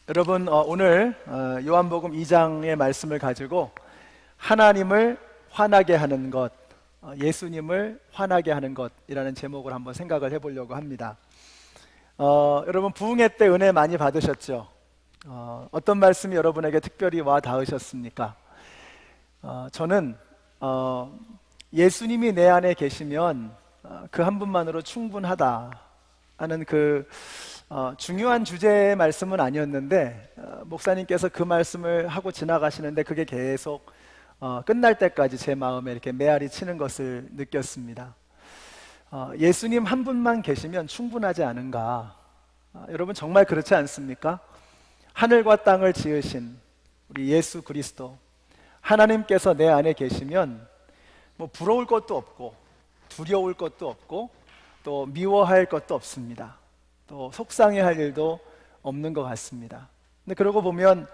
여러분, 오늘 요한복음 2장의 말씀을 가지고 하나님을 화나게 하는 것, 예수님을 화나게 하는 것이라는 제목을 한번 생각을 해보려고 합니다. 여러분, 부흥회 때 은혜 많이 받으셨죠? 어떤 말씀이 여러분에게 특별히 와 닿으셨습니까? 저는 예수님이 내 안에 계시면 그 한 분만으로 충분하다 하는 중요한 주제의 말씀은 아니었는데 목사님께서 그 말씀을 하고 지나가시는데 그게 계속 끝날 때까지 제 마음에 이렇게 메아리 치는 것을 느꼈습니다. 예수님 한 분만 계시면 충분하지 않은가? 여러분 정말 그렇지 않습니까? 하늘과 땅을 지으신 우리 예수 그리스도 하나님께서 내 안에 계시면 뭐 부러울 것도 없고 두려울 것도 없고 또 미워할 것도 없습니다. 또 속상해할 일도 없는 것 같습니다. 근데 그러고 보면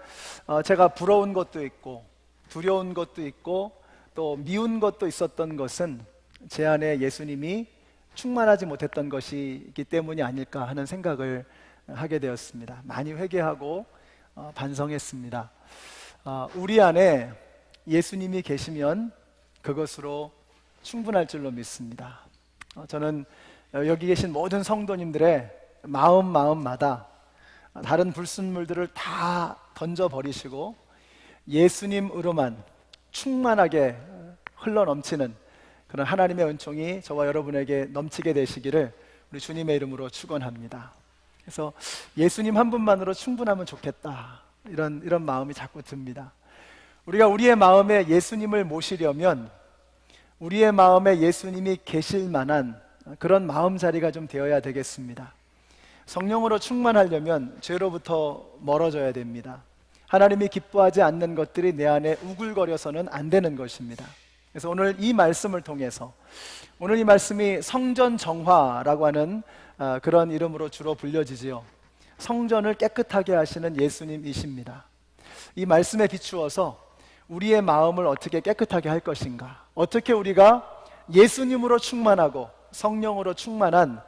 제가 부러운 것도 있고 두려운 것도 있고 또 미운 것도 있었던 것은 제 안에 예수님이 충만하지 못했던 것이기 때문이 아닐까 하는 생각을 하게 되었습니다. 많이 회개하고 반성했습니다. 우리 안에 예수님이 계시면 그것으로 충분할 줄로 믿습니다. 저는 여기 계신 모든 성도님들의 마음마다 다른 불순물들을 다 던져버리시고 예수님으로만 충만하게 흘러넘치는 그런 하나님의 은총이 저와 여러분에게 넘치게 되시기를 우리 주님의 이름으로 축원합니다. 그래서 예수님 한 분만으로 충분하면 좋겠다 이런 마음이 자꾸 듭니다. 우리가 우리의 마음에 예수님을 모시려면 우리의 마음에 예수님이 계실 만한 그런 마음자리가 좀 되어야 되겠습니다. 성령으로 충만하려면 죄로부터 멀어져야 됩니다. 하나님이 기뻐하지 않는 것들이 내 안에 우글거려서는 안 되는 것입니다. 그래서 오늘 이 말씀을 통해서 오늘 이 말씀이 성전 정화라고 하는 그런 이름으로 주로 불려지지요. 성전을 깨끗하게 하시는 예수님이십니다. 이 말씀에 비추어서 우리의 마음을 어떻게 깨끗하게 할 것인가, 어떻게 우리가 예수님으로 충만하고 성령으로 충만한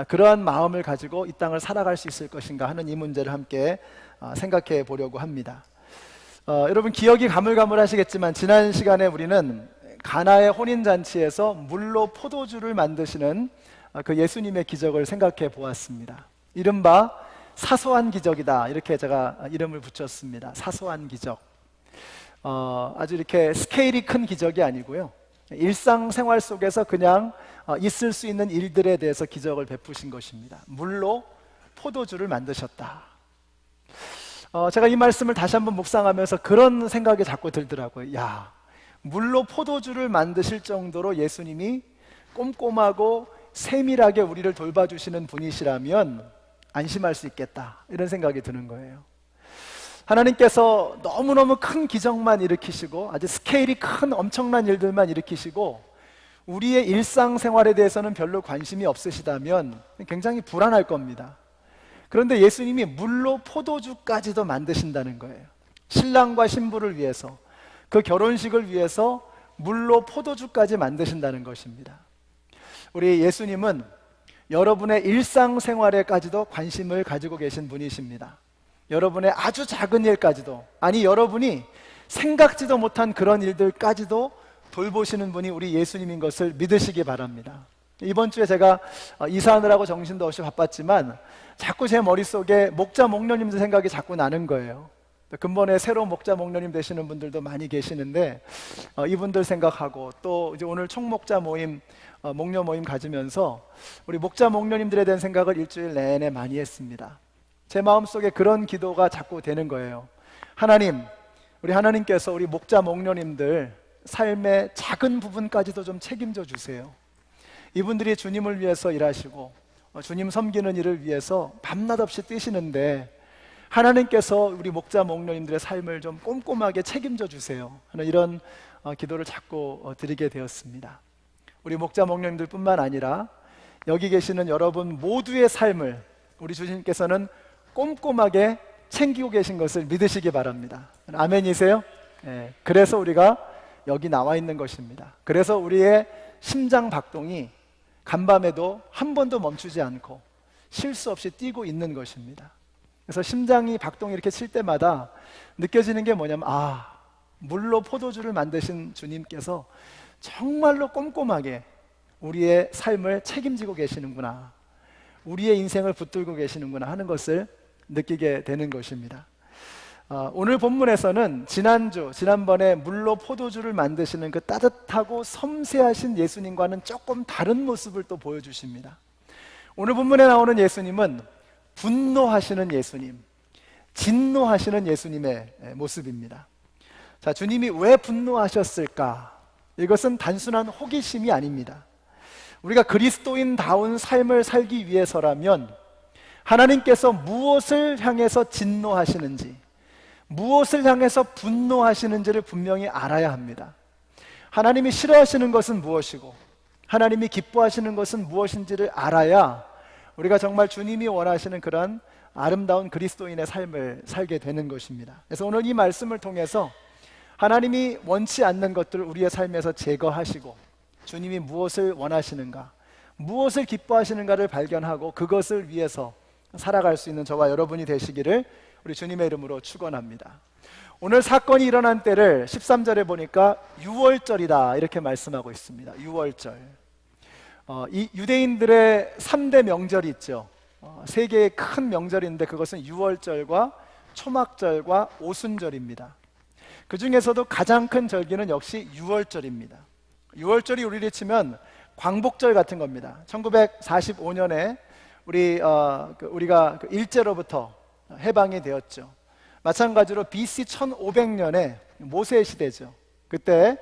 그러한 마음을 가지고 이 땅을 살아갈 수 있을 것인가 하는 이 문제를 함께 생각해 보려고 합니다. 여러분 기억이 가물가물하시겠지만 지난 시간에 우리는 가나의 혼인잔치에서 물로 포도주를 만드시는 그 예수님의 기적을 생각해 보았습니다. 이른바 사소한 기적이다 이렇게 제가 이름을 붙였습니다. 사소한 기적. 아주 이렇게 스케일이 큰 기적이 아니고요, 일상생활 속에서 그냥 있을 수 있는 일들에 대해서 기적을 베푸신 것입니다. 물로 포도주를 만드셨다. 제가 이 말씀을 다시 한번 묵상하면서 그런 생각이 자꾸 들더라고요. 야, 물로 포도주를 만드실 정도로 예수님이 꼼꼼하고 세밀하게 우리를 돌봐주시는 분이시라면 안심할 수 있겠다 이런 생각이 드는 거예요. 하나님께서 너무너무 큰 기적만 일으키시고 아주 스케일이 큰 엄청난 일들만 일으키시고 우리의 일상생활에 대해서는 별로 관심이 없으시다면 굉장히 불안할 겁니다. 그런데 예수님이 물로 포도주까지도 만드신다는 거예요. 신랑과 신부를 위해서, 그 결혼식을 위해서 물로 포도주까지 만드신다는 것입니다. 우리 예수님은 여러분의 일상생활에까지도 관심을 가지고 계신 분이십니다. 여러분의 아주 작은 일까지도, 아니 여러분이 생각지도 못한 그런 일들까지도 돌보시는 분이 우리 예수님인 것을 믿으시기 바랍니다. 이번 주에 제가 이사하느라고 정신도 없이 바빴지만 자꾸 제 머릿속에 목자 목녀님들 생각이 자꾸 나는 거예요. 근본에 새로운 목자 목녀님 되시는 분들도 많이 계시는데 이분들 생각하고 또 이제 오늘 총목자 모임, 목녀 모임 가지면서 우리 목자 목녀님들에 대한 생각을 일주일 내내 많이 했습니다. 제 마음속에 그런 기도가 자꾸 되는 거예요. 하나님, 우리 하나님께서 우리 목자 목녀님들 삶의 작은 부분까지도 좀 책임져 주세요. 이분들이 주님을 위해서 일하시고 주님 섬기는 일을 위해서 밤낮 없이 뛰시는데 하나님께서 우리 목자 목녀님들의 삶을 좀 꼼꼼하게 책임져 주세요 하는 이런 기도를 자꾸 드리게 되었습니다. 우리 목자 목녀님들 뿐만 아니라 여기 계시는 여러분 모두의 삶을 우리 주님께서는 꼼꼼하게 챙기고 계신 것을 믿으시기 바랍니다. 아멘이세요? 네, 그래서 우리가 여기 나와 있는 것입니다. 그래서 우리의 심장 박동이 간밤에도 한 번도 멈추지 않고 쉴 수 없이 뛰고 있는 것입니다. 그래서 심장이 박동이 이렇게 칠 때마다 느껴지는 게 뭐냐면, 물로 포도주를 만드신 주님께서 정말로 꼼꼼하게 우리의 삶을 책임지고 계시는구나, 우리의 인생을 붙들고 계시는구나 하는 것을 느끼게 되는 것입니다. 오늘 본문에서는 지난번에 물로 포도주를 만드시는 그 따뜻하고 섬세하신 예수님과는 조금 다른 모습을 또 보여주십니다. 오늘 본문에 나오는 예수님은 분노하시는 예수님, 진노하시는 예수님의 모습입니다. 자, 주님이 왜 분노하셨을까? 이것은 단순한 호기심이 아닙니다. 우리가 그리스도인다운 삶을 살기 위해서라면 하나님께서 무엇을 향해서 진노하시는지, 무엇을 향해서 분노하시는지를 분명히 알아야 합니다. 하나님이 싫어하시는 것은 무엇이고 하나님이 기뻐하시는 것은 무엇인지를 알아야 우리가 정말 주님이 원하시는 그런 아름다운 그리스도인의 삶을 살게 되는 것입니다. 그래서 오늘 이 말씀을 통해서 하나님이 원치 않는 것들을 우리의 삶에서 제거하시고 주님이 무엇을 원하시는가, 무엇을 기뻐하시는가를 발견하고 그것을 위해서 살아갈 수 있는 저와 여러분이 되시기를 우리 주님의 이름으로 축원합니다. 오늘 사건이 일어난 때를 13절에 보니까 유월절이다 이렇게 말씀하고 있습니다. 유월절. 이 유대인들의 3대 명절이 있죠. 세 개의 큰 명절인데 그것은 유월절과 초막절과 오순절입니다. 그 중에서도 가장 큰 절기는 역시 유월절입니다. 유월절이 우리를 치면 광복절 같은 겁니다. 1945년에 우리가 일제로부터 해방이 되었죠. 마찬가지로 BC 1500년에 모세 시대죠. 그때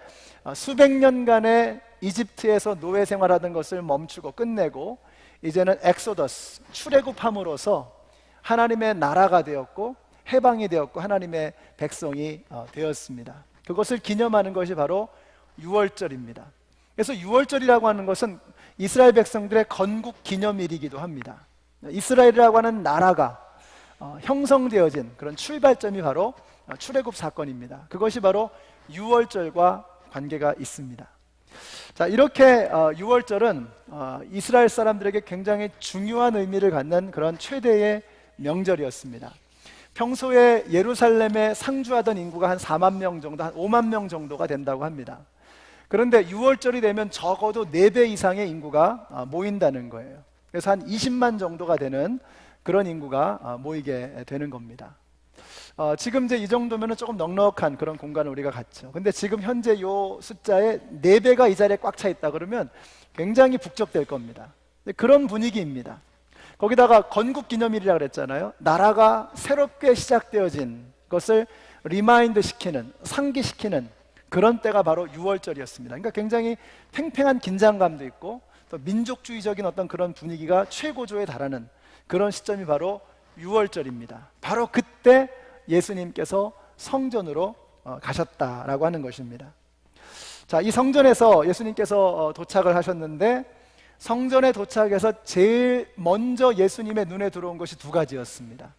수백 년간의 이집트에서 노예 생활하던 것을 멈추고 끝내고 이제는 엑소더스, 출애굽함으로써 하나님의 나라가 되었고 해방이 되었고 하나님의 백성이 되었습니다. 그것을 기념하는 것이 바로 유월절입니다. 그래서 유월절이라고 하는 것은 이스라엘 백성들의 건국 기념일이기도 합니다. 이스라엘이라고 하는 나라가 형성되어진 그런 출발점이 바로 출애굽 사건입니다. 그것이 바로 유월절과 관계가 있습니다. 자, 이렇게 유월절은 이스라엘 사람들에게 굉장히 중요한 의미를 갖는 그런 최대의 명절이었습니다. 평소에 예루살렘에 상주하던 인구가 한 4만 명 정도, 한 5만 명 정도가 된다고 합니다. 그런데 유월절이 되면 적어도 4배 이상의 인구가 모인다는 거예요. 그래서 한 20만 정도가 되는 그런 인구가 모이게 되는 겁니다. 지금 이제 이 정도면 조금 넉넉한 그런 공간을 우리가 갖죠. 근데 지금 현재 이 숫자의 4배가 이 자리에 꽉 차 있다 그러면 굉장히 북적될 겁니다. 그런 분위기입니다. 거기다가 건국기념일이라고 그랬잖아요. 나라가 새롭게 시작되어진 것을 리마인드 시키는, 상기시키는 그런 때가 바로 유월절이었습니다. 그러니까 굉장히 팽팽한 긴장감도 있고 또 민족주의적인 어떤 그런 분위기가 최고조에 달하는 그런 시점이 바로 유월절입니다. 바로 그때 예수님께서 성전으로 가셨다라고 하는 것입니다. 자, 이 성전에서 예수님께서 도착을 하셨는데 성전에 도착해서 제일 먼저 예수님의 눈에 들어온 것이 2가지였습니다.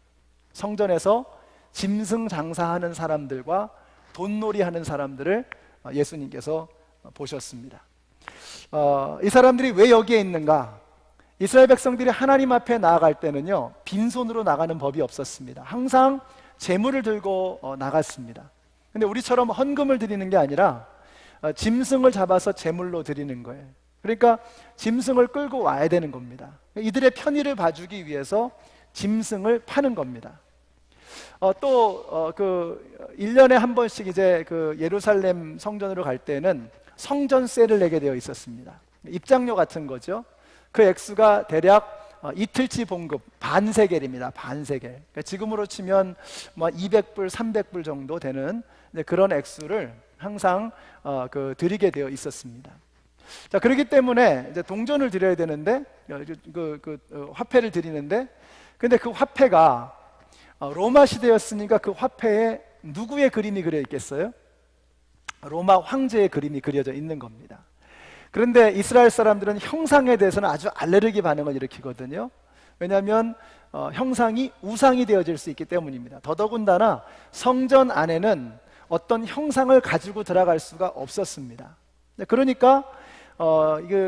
성전에서 짐승 장사하는 사람들과 돈놀이 하는 사람들을 예수님께서 보셨습니다. 이 사람들이 왜 여기에 있는가? 이스라엘 백성들이 하나님 앞에 나아갈 때는요, 빈손으로 나가는 법이 없었습니다. 항상 재물을 들고 나갔습니다. 근데 우리처럼 헌금을 드리는 게 아니라 짐승을 잡아서 제물로 드리는 거예요. 그러니까 짐승을 끌고 와야 되는 겁니다. 이들의 편의를 봐주기 위해서 짐승을 파는 겁니다. 또 1년에 한 번씩 이제 그 예루살렘 성전으로 갈 때는 성전세를 내게 되어 있었습니다. 입장료 같은 거죠. 그 액수가 대략 이틀치 봉급 반세겔입니다. 반세겔. 그러니까 지금으로 치면 뭐 200불, 300불 정도 되는 그런 액수를 항상 드리게 되어 있었습니다. 자, 그렇기 때문에 이제 동전을 드려야 되는데 화폐를 드리는데, 근데 그 화폐가 로마 시대였으니까 그 화폐에 누구의 그림이 그려 있겠어요? 로마 황제의 그림이 그려져 있는 겁니다. 그런데 이스라엘 사람들은 형상에 대해서는 아주 알레르기 반응을 일으키거든요. 왜냐하면 형상이 우상이 되어질 수 있기 때문입니다. 더더군다나 성전 안에는 어떤 형상을 가지고 들어갈 수가 없었습니다. 그러니까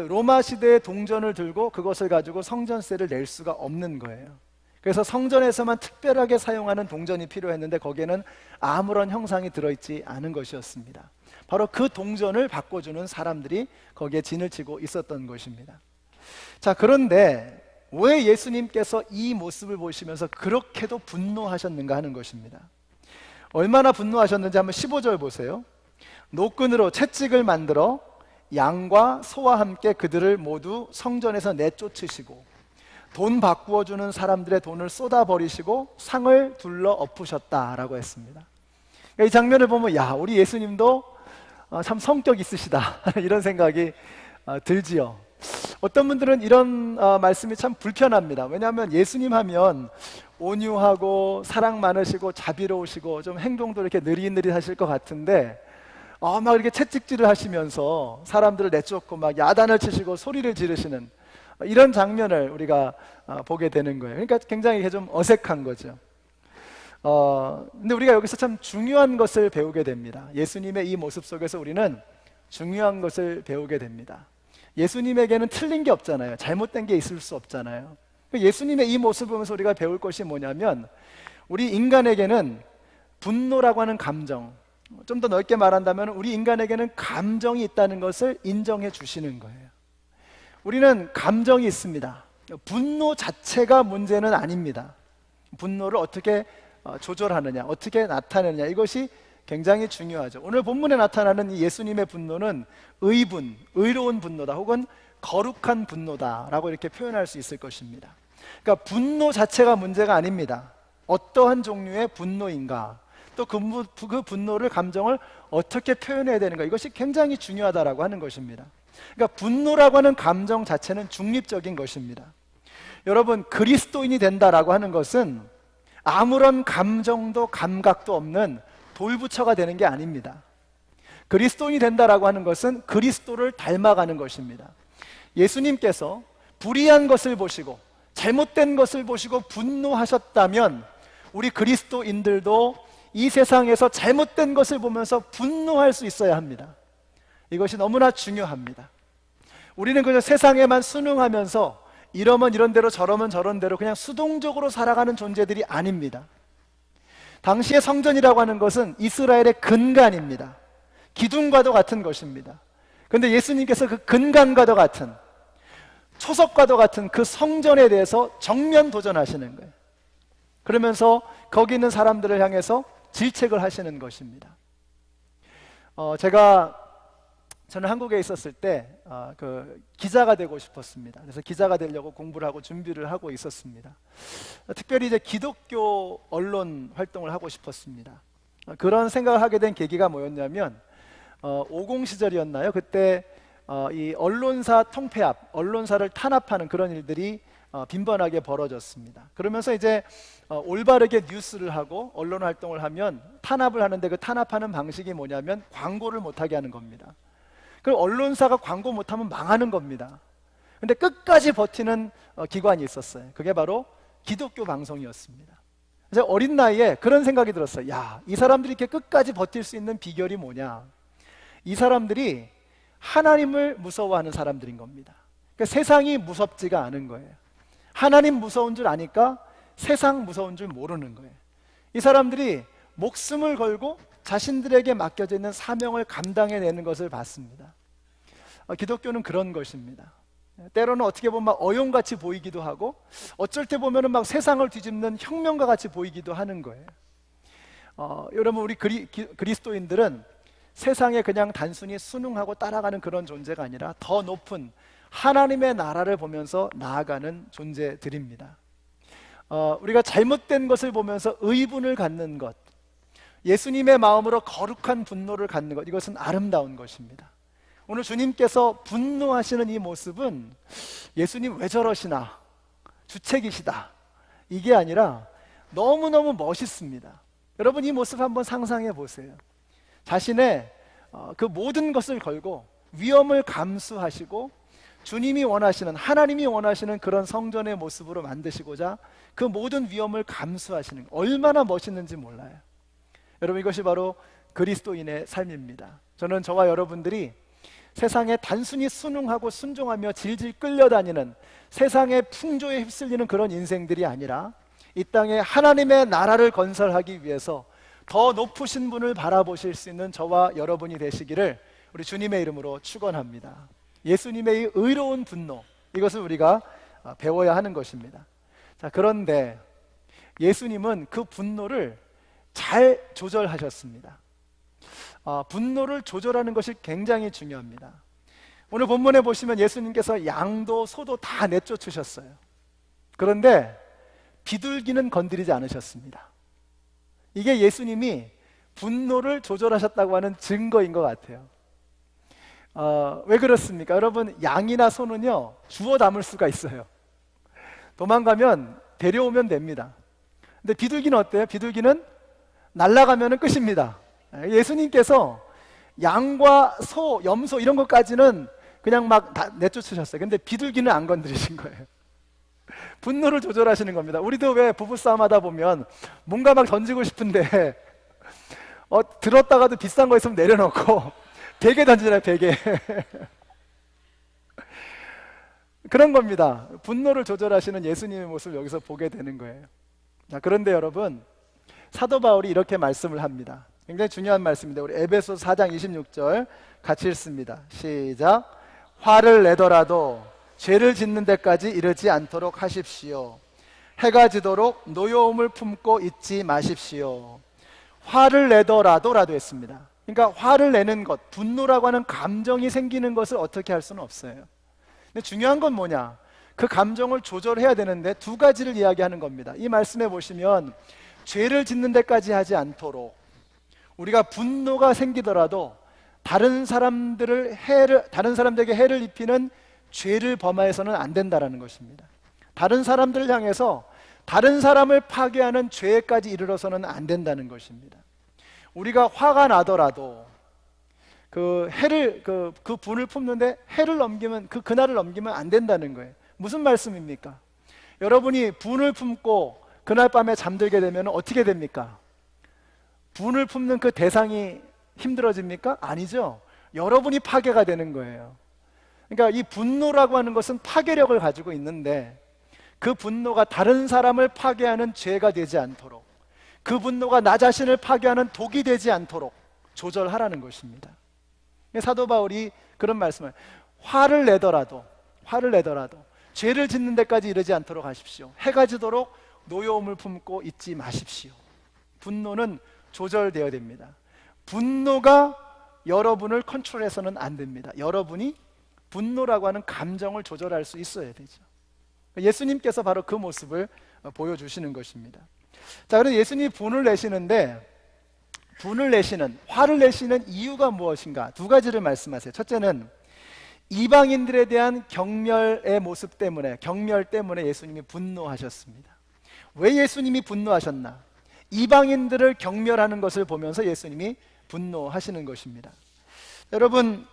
로마 시대의 동전을 들고 그것을 가지고 성전세를 낼 수가 없는 거예요. 그래서 성전에서만 특별하게 사용하는 동전이 필요했는데 거기에는 아무런 형상이 들어있지 않은 것이었습니다. 바로 그 동전을 바꿔주는 사람들이 거기에 진을 치고 있었던 것입니다. 자, 그런데 왜 예수님께서 이 모습을 보시면서 그렇게도 분노하셨는가 하는 것입니다. 얼마나 분노하셨는지 한번 15절 보세요. 노끈으로 채찍을 만들어 양과 소와 함께 그들을 모두 성전에서 내쫓으시고 돈 바꾸어 주는 사람들의 돈을 쏟아버리시고 상을 둘러 엎으셨다라고 했습니다. 그러니까 이 장면을 보면 야, 우리 예수님도 참 성격 있으시다 이런 생각이 들지요. 어떤 분들은 이런 말씀이 참 불편합니다. 왜냐하면 예수님 하면 온유하고 사랑 많으시고 자비로우시고 좀 행동도 이렇게 느릿느릿하실 것 같은데 막 이렇게 채찍질을 하시면서 사람들을 내쫓고 막 야단을 치시고 소리를 지르시는 이런 장면을 우리가 보게 되는 거예요. 그러니까 굉장히 좀 어색한 거죠. 근데 우리가 여기서 참 중요한 것을 배우게 됩니다. 예수님의 이 모습 속에서 우리는 중요한 것을 배우게 됩니다. 예수님에게는 틀린 게 없잖아요. 잘못된 게 있을 수 없잖아요. 예수님의 이 모습을 보면서 우리가 배울 것이 뭐냐면 우리 인간에게는 분노라고 하는 감정, 좀 더 넓게 말한다면 우리 인간에게는 감정이 있다는 것을 인정해 주시는 거예요. 우리는 감정이 있습니다. 분노 자체가 문제는 아닙니다. 분노를 어떻게 조절하느냐, 어떻게 나타내느냐, 이것이 굉장히 중요하죠. 오늘 본문에 나타나는 이 예수님의 분노는 의분, 의로운 분노다 혹은 거룩한 분노다라고 이렇게 표현할 수 있을 것입니다. 그러니까 분노 자체가 문제가 아닙니다. 어떠한 종류의 분노인가, 또 그 분노를, 감정을 어떻게 표현해야 되는가, 이것이 굉장히 중요하다라고 하는 것입니다. 그러니까 분노라고 하는 감정 자체는 중립적인 것입니다. 여러분, 그리스도인이 된다라고 하는 것은 아무런 감정도 감각도 없는 돌부처가 되는 게 아닙니다. 그리스도인이 된다라고 하는 것은 그리스도를 닮아가는 것입니다. 예수님께서 불의한 것을 보시고 잘못된 것을 보시고 분노하셨다면 우리 그리스도인들도 이 세상에서 잘못된 것을 보면서 분노할 수 있어야 합니다. 이것이 너무나 중요합니다. 우리는 그냥 세상에만 순응하면서 이러면 이런 대로 저러면 저런 대로 그냥 수동적으로 살아가는 존재들이 아닙니다. 당시의 성전이라고 하는 것은 이스라엘의 근간입니다. 기둥과도 같은 것입니다. 그런데 예수님께서 그 근간과도 같은, 초석과도 같은 그 성전에 대해서 정면 도전하시는 거예요. 그러면서 거기 있는 사람들을 향해서 질책을 하시는 것입니다. 저는 한국에 있었을 때 기자가 되고 싶었습니다. 그래서 기자가 되려고 공부를 하고 준비를 하고 있었습니다. 특별히 이제 기독교 언론 활동을 하고 싶었습니다. 그런 생각을 하게 된 계기가 뭐였냐면 50 시절이었나요? 그때 이 언론사 통폐합, 언론사를 탄압하는 그런 일들이 빈번하게 벌어졌습니다. 그러면서 이제 올바르게 뉴스를 하고 언론 활동을 하면 탄압을 하는데 그 탄압하는 방식이 뭐냐면 광고를 못하게 하는 겁니다. 그럼 언론사가 광고 못하면 망하는 겁니다. 근데 끝까지 버티는 기관이 있었어요. 그게 바로 기독교 방송이었습니다. 그래서 어린 나이에 그런 생각이 들었어요. 야, 이 사람들이 이렇게 끝까지 버틸 수 있는 비결이 뭐냐? 이 사람들이 하나님을 무서워하는 사람들인 겁니다. 그러니까 세상이 무섭지가 않은 거예요. 하나님 무서운 줄 아니까 세상 무서운 줄 모르는 거예요. 이 사람들이 목숨을 걸고 자신들에게 맡겨져 있는 사명을 감당해내는 것을 봤습니다. 기독교는 그런 것입니다. 때로는 어떻게 보면 막 어용같이 보이기도 하고 어쩔 때 보면은 막 세상을 뒤집는 혁명가 같이 보이기도 하는 거예요. 여러분, 우리 그리스도인들은 세상에 그냥 단순히 순응하고 따라가는 그런 존재가 아니라 더 높은 하나님의 나라를 보면서 나아가는 존재들입니다. 우리가 잘못된 것을 보면서 의분을 갖는 것, 예수님의 마음으로 거룩한 분노를 갖는 것, 이것은 아름다운 것입니다. 오늘 주님께서 분노하시는 이 모습은 예수님 왜 저러시나, 주책이시다, 이게 아니라 너무너무 멋있습니다. 여러분, 이 모습 한번 상상해 보세요. 자신의 그 모든 것을 걸고 위험을 감수하시고 주님이 원하시는, 하나님이 원하시는 그런 성전의 모습으로 만드시고자 그 모든 위험을 감수하시는, 얼마나 멋있는지 몰라요. 여러분, 이것이 바로 그리스도인의 삶입니다. 저는 저와 여러분들이 세상에 단순히 순응하고 순종하며 질질 끌려다니는 세상의 풍조에 휩쓸리는 그런 인생들이 아니라 이 땅에 하나님의 나라를 건설하기 위해서 더 높으신 분을 바라보실 수 있는 저와 여러분이 되시기를 우리 주님의 이름으로 축원합니다. 예수님의 이 의로운 분노, 이것을 우리가 배워야 하는 것입니다. 자, 그런데 예수님은 그 분노를 잘 조절하셨습니다. 분노를 조절하는 것이 굉장히 중요합니다. 오늘 본문에 보시면 예수님께서 양도 소도 다 내쫓으셨어요. 그런데 비둘기는 건드리지 않으셨습니다. 이게 예수님이 분노를 조절하셨다고 하는 증거인 것 같아요. 왜 그렇습니까? 여러분, 양이나 소는요 주워 담을 수가 있어요. 도망가면 데려오면 됩니다. 근데 비둘기는 어때요? 비둘기는 날아가면 끝입니다. 예수님께서 양과 소, 염소 이런 것까지는 그냥 막 다 내쫓으셨어요. 근데 비둘기는 안 건드리신 거예요. 분노를 조절하시는 겁니다. 우리도 왜 부부싸움 하다 보면 뭔가 막 던지고 싶은데 들었다가도 비싼 거 있으면 내려놓고 베개 던지잖아요. 베개. 그런 겁니다. 분노를 조절하시는 예수님의 모습을 여기서 보게 되는 거예요. 자, 그런데 여러분, 사도 바울이 이렇게 말씀을 합니다. 굉장히 중요한 말씀인데 우리 에베소 4장 26절 같이 읽습니다. 시작. 화를 내더라도 죄를 짓는 데까지 이르지 않도록 하십시오. 해가 지도록 노여움을 품고 있지 마십시오. 화를 내더라도 라도 했습니다. 그러니까 화를 내는 것, 분노라고 하는 감정이 생기는 것을 어떻게 할 수는 없어요. 근데 중요한 건 뭐냐? 그 감정을 조절해야 되는데 두 가지를 이야기하는 겁니다. 이 말씀에 보시면 죄를 짓는 데까지 하지 않도록, 우리가 분노가 생기더라도 다른 사람들에게 해를 입히는 죄를 범하여서는 안 된다라는 것입니다. 다른 사람들을 향해서 다른 사람을 파괴하는 죄까지 이르러서는 안 된다는 것입니다. 우리가 화가 나더라도 그 분을 품는데 해를 넘기면 그날을 넘기면 안 된다는 거예요. 무슨 말씀입니까? 여러분이 분을 품고 그날 밤에 잠들게 되면 어떻게 됩니까? 분을 품는 그 대상이 힘들어집니까? 아니죠. 여러분이 파괴가 되는 거예요. 그러니까 이 분노라고 하는 것은 파괴력을 가지고 있는데 그 분노가 다른 사람을 파괴하는 죄가 되지 않도록, 그 분노가 나 자신을 파괴하는 독이 되지 않도록 조절하라는 것입니다. 사도 바울이 그런 말씀을, 화를 내더라도 죄를 짓는 데까지 이르지 않도록 하십시오. 해가 지도록 노여움을 품고 있지 마십시오. 분노는 조절되어야 됩니다. 분노가 여러분을 컨트롤해서는 안 됩니다. 여러분이 분노라고 하는 감정을 조절할 수 있어야 되죠. 예수님께서 바로 그 모습을 보여주시는 것입니다. 자, 그래서 예수님이 화를 내시는 이유가 무엇인가? 두 가지를 말씀하세요. 첫째는 이방인들에 대한 경멸 때문에 예수님이 분노하셨습니다. 왜 예수님이 분노하셨나? 이방인들을 경멸하는 것을 보면서 예수님이 분노하시는 것입니다. 여러분,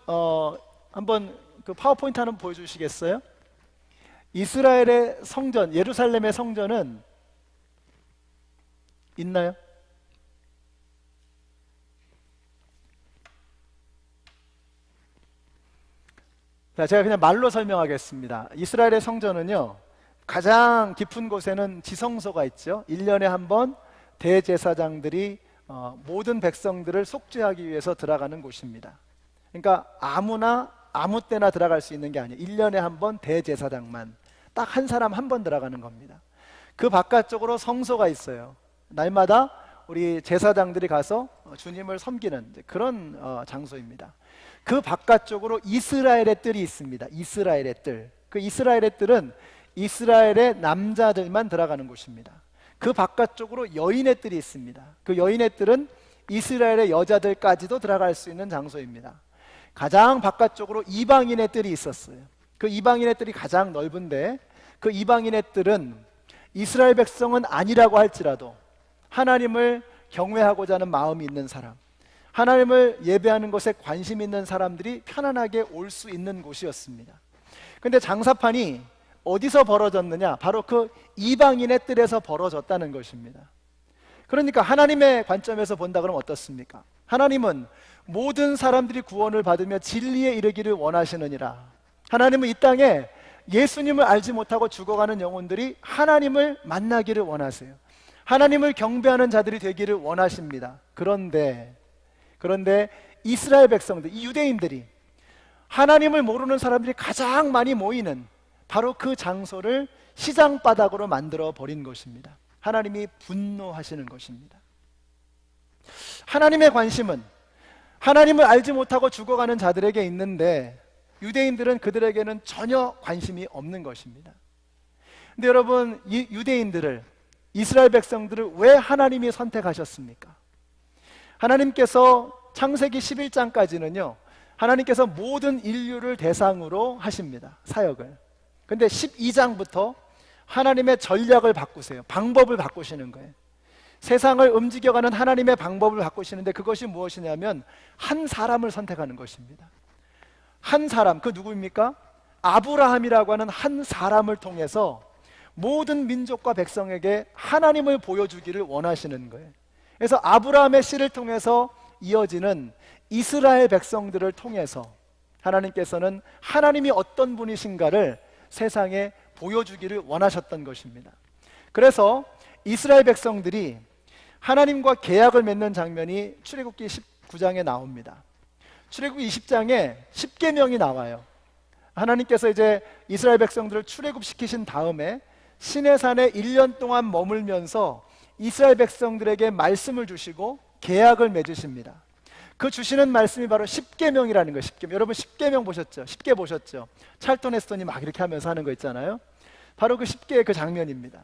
한번 그 파워포인트 하나 보여주시겠어요? 이스라엘의 성전, 예루살렘의 성전은 있나요? 자, 제가 그냥 말로 설명하겠습니다. 이스라엘의 성전은요, 가장 깊은 곳에는 지성소가 있죠. 1년에 한 번 대제사장들이 모든 백성들을 속죄하기 위해서 들어가는 곳입니다. 그러니까 아무 때나 들어갈 수 있는 게 아니에요. 1년에 한 번 대제사장만, 딱 한 사람 한 번 들어가는 겁니다. 그 바깥쪽으로 성소가 있어요. 날마다 우리 제사장들이 가서 주님을 섬기는 그런 장소입니다. 그 바깥쪽으로 이스라엘의 뜰이 있습니다. 이스라엘의 뜰. 그 이스라엘의 뜰은 이스라엘의 남자들만 들어가는 곳입니다. 그 바깥쪽으로 여인의 뜰이 있습니다. 그 여인의 뜰은 이스라엘의 여자들까지도 들어갈 수 있는 장소입니다. 가장 바깥쪽으로 이방인의 뜰이 있었어요. 그 이방인의 뜰이 가장 넓은데, 그 이방인의 뜰은 이스라엘 백성은 아니라고 할지라도 하나님을 경외하고자 하는 마음이 있는 사람, 하나님을 예배하는 것에 관심 있는 사람들이 편안하게 올 수 있는 곳이었습니다. 그런데 장사판이 어디서 벌어졌느냐? 바로 그 이방인의 뜰에서 벌어졌다는 것입니다. 그러니까 하나님의 관점에서 본다 그러면 어떻습니까? 하나님은 모든 사람들이 구원을 받으며 진리에 이르기를 원하시느니라. 하나님은 이 땅에 예수님을 알지 못하고 죽어가는 영혼들이 하나님을 만나기를 원하세요. 하나님을 경배하는 자들이 되기를 원하십니다. 그런데 이스라엘 백성들, 이 유대인들이 하나님을 모르는 사람들이 가장 많이 모이는 바로 그 장소를 시장 바닥으로 만들어 버린 것입니다. 하나님이 분노하시는 것입니다. 하나님의 관심은 하나님을 알지 못하고 죽어가는 자들에게 있는데 유대인들은 그들에게는 전혀 관심이 없는 것입니다. 근데 여러분, 이 유대인들을, 이스라엘 백성들을 왜 하나님이 선택하셨습니까? 하나님께서 창세기 11장까지는요 하나님께서 모든 인류를 대상으로 하십니다, 사역을. 근데 12장부터 하나님의 전략을 바꾸세요. 방법을 바꾸시는 거예요. 세상을 움직여가는 하나님의 방법을 바꾸시는데 그것이 무엇이냐면 한 사람을 선택하는 것입니다. 한 사람, 그 누구입니까? 아브라함이라고 하는 한 사람을 통해서 모든 민족과 백성에게 하나님을 보여주기를 원하시는 거예요. 그래서 아브라함의 씨를 통해서 이어지는 이스라엘 백성들을 통해서 하나님께서는 하나님이 어떤 분이신가를 세상에 보여주기를 원하셨던 것입니다. 그래서 이스라엘 백성들이 하나님과 계약을 맺는 장면이 출애굽기 19장에 나옵니다. 출애굽기 20장에 10계명이 나와요. 하나님께서 이제 이스라엘 백성들을 출애굽시키신 다음에 시내산에 1년 동안 머물면서 이스라엘 백성들에게 말씀을 주시고 계약을 맺으십니다. 그 주시는 말씀이 바로 10계명이라는 거예요. 10계명. 여러분 10계명 보셨죠? 10계 보셨죠? 찰턴 헤스턴이 막 이렇게 하면서 하는 거 있잖아요. 바로 그 10계의 그 장면입니다.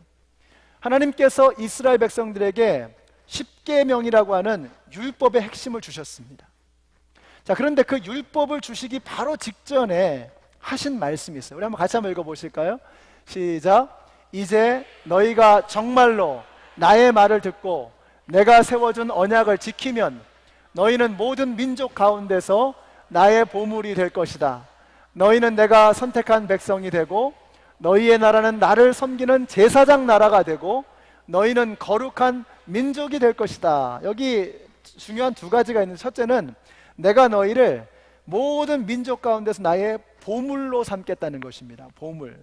하나님께서 이스라엘 백성들에게 10계명이라고 하는 율법의 핵심을 주셨습니다. 자, 그런데 그 율법을 주시기 바로 직전에 하신 말씀이 있어요. 우리 한번 같이 한번 읽어보실까요? 시작. 이제 너희가 정말로 나의 말을 듣고 내가 세워준 언약을 지키면 너희는 모든 민족 가운데서 나의 보물이 될 것이다. 너희는 내가 선택한 백성이 되고 너희의 나라는 나를 섬기는 제사장 나라가 되고 너희는 거룩한 민족이 될 것이다. 여기 중요한 두 가지가 있는데, 첫째는 내가 너희를 모든 민족 가운데서 나의 보물로 삼겠다는 것입니다. 보물.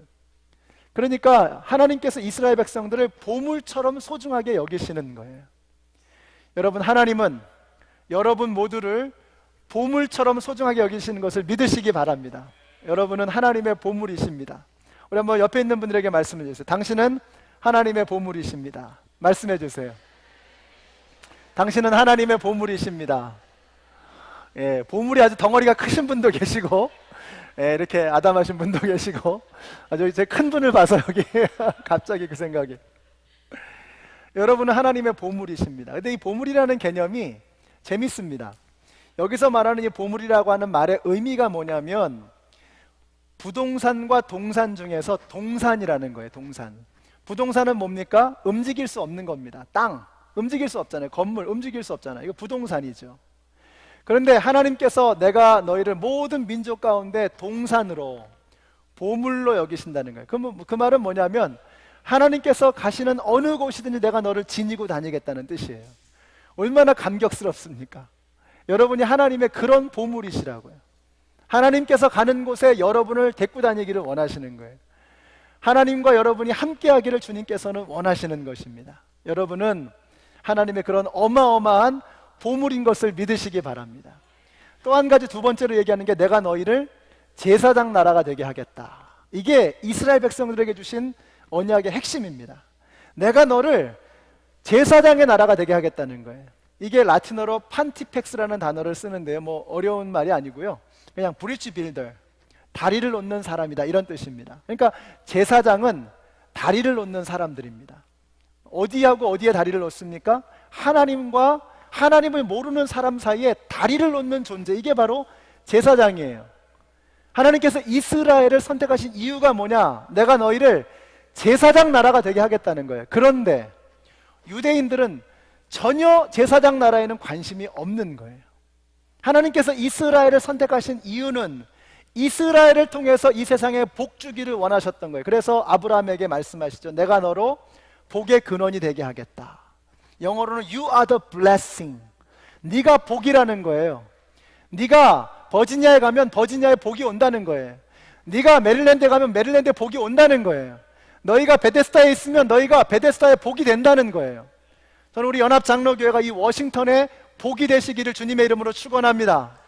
그러니까 하나님께서 이스라엘 백성들을 보물처럼 소중하게 여기시는 거예요. 여러분, 하나님은 여러분 모두를 보물처럼 소중하게 여기시는 것을 믿으시기 바랍니다. 여러분은 하나님의 보물이십니다. 우리 한번 옆에 있는 분들에게 말씀해 주세요. 당신은 하나님의 보물이십니다. 말씀해 주세요. 당신은 하나님의 보물이십니다. 예, 보물이 아주 덩어리가 크신 분도 계시고, 예, 이렇게 아담하신 분도 계시고, 아주 제 큰 분을 봐서 여기 갑자기 그 생각이. 여러분은 하나님의 보물이십니다. 근데 이 보물이라는 개념이 재밌습니다. 여기서 말하는 이 보물이라고 하는 말의 의미가 뭐냐면 부동산과 동산 중에서 동산이라는 거예요. 동산. 부동산은 뭡니까? 움직일 수 없는 겁니다. 땅, 움직일 수 없잖아요. 건물, 움직일 수 없잖아요. 이거 부동산이죠. 그런데 하나님께서 내가 너희를 모든 민족 가운데 동산으로, 보물로 여기신다는 거예요. 그 말은 뭐냐면 하나님께서 가시는 어느 곳이든지 내가 너를 지니고 다니겠다는 뜻이에요. 얼마나 감격스럽습니까? 여러분이 하나님의 그런 보물이시라고요. 하나님께서 가는 곳에 여러분을 데리고 다니기를 원하시는 거예요. 하나님과 여러분이 함께하기를 주님께서는 원하시는 것입니다. 여러분은 하나님의 그런 어마어마한 보물인 것을 믿으시기 바랍니다. 또 한 가지, 두 번째로 얘기하는 게 내가 너희를 제사장 나라가 되게 하겠다. 이게 이스라엘 백성들에게 주신 언약의 핵심입니다. 내가 너를 제사장의 나라가 되게 하겠다는 거예요. 이게 라틴어로 판티펙스라는 단어를 쓰는데요, 뭐 어려운 말이 아니고요, 그냥 브리지 빌더, 다리를 놓는 사람이다, 이런 뜻입니다. 그러니까 제사장은 다리를 놓는 사람들입니다. 어디하고 어디에 다리를 놓습니까? 하나님과 하나님을 모르는 사람 사이에 다리를 놓는 존재, 이게 바로 제사장이에요. 하나님께서 이스라엘을 선택하신 이유가 뭐냐? 내가 너희를 제사장 나라가 되게 하겠다는 거예요. 그런데 유대인들은 전혀 제사장 나라에는 관심이 없는 거예요. 하나님께서 이스라엘을 선택하신 이유는 이스라엘을 통해서 이 세상에 복 주기를 원하셨던 거예요. 그래서 아브라함에게 말씀하시죠. 내가 너로 복의 근원이 되게 하겠다. 영어로는 You are the blessing. 네가 복이라는 거예요. 네가 버지니아에 가면 버지니아에 복이 온다는 거예요. 네가 메릴랜드에 가면 메릴랜드에 복이 온다는 거예요. 너희가 베데스다에 있으면 너희가 베데스다에 복이 된다는 거예요. 저는 우리 연합장로교회가 이 워싱턴에 복이 되시기를 주님의 이름으로 축원합니다.